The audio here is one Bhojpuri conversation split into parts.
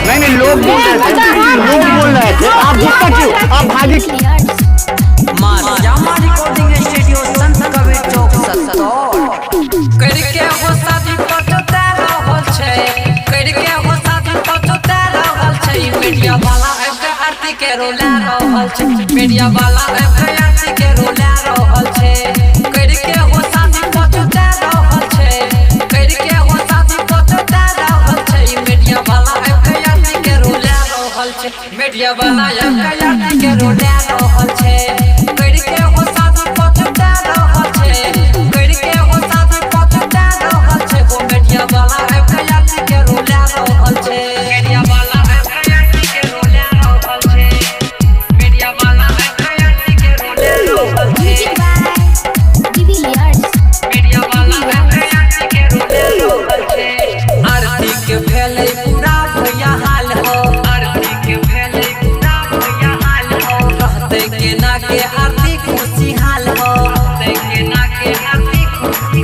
नहीं लोग बोल रहे थे आप गुस्सा क्यों आप भागे रिकॉर्डिंग स्टूडियो संत कबीर चौक करके हो शादी पचोते रहल छै करके हो शादी पचोते रहल छै मीडिया वाला के आरती के रोला रहल छै मीडिया वाला के आरती के रोला रहल छै करके हो शादी पचोते रहल छै करके हो शादी पचोते रहल छै मीडिया वाला के आरती के रोला रहल छै मीडिया वाला के आरती के रोला रहल छै करके हो शादी पचोते रहल छै करके हो शादी पचोते रहल छै वो मीडिया वाला के आरती के रोला रहल छै मीडिया वाला के आरती के रोला रहल छै मीडिया वाला के आरती के रोला रहल छै मीडिया वाला के आरती के रोला रहल छै आरती के फैले पूरा भैया हाल हो आरती के फैले पूरा भैया हाल हो कहते के ना के आरती खुशी हाल हो कहते के ना के आरती खुशी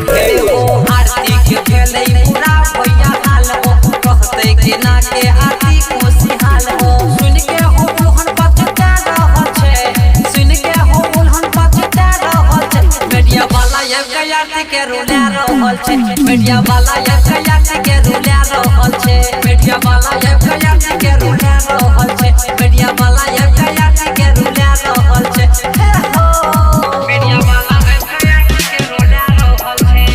हो आरती के फैले पूरा भैया हाल हो कहते के ना के आरती खुशी हाल हो सुन के हो मोहन बचता रहल छै सुन के हो मोहन बचता रहल छै मीडिया वाला ये आरती के रोला रहल छै मीडिया वाला ये आरती के रोला रहल छै मीडिया वाला ये आरती के रोला रहल छै मीडिया वाला ये आरती के रोला रहल छै मीडिया वाला के आरती के रोला रहल छै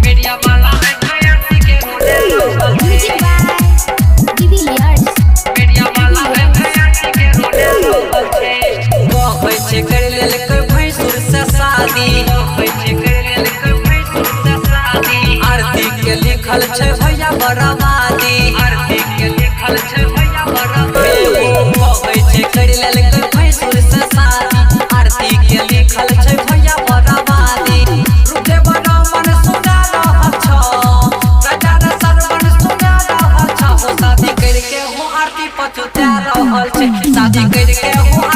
मीडिया वाला के आरती के रोला रहल छै मीडिया वाला के आरती के रोला रहल छै कहै छै कर लेल कोई भैंसुर से शादी कहै छै कर लेल कोई भैंसुर से शादी आरती के लिखल छै भैया बराबादी आरती के लिखल छै भैया बराबादी कहै छै कर लेल कोई भैंसुर से शादी आरती के लिखल छै भैया बराबादी रुके बना मन सुना रहल छ राजा रे सरवन सुना रहल छ हो शादी करके हो आरती पचोते रहल छै शादी करके हो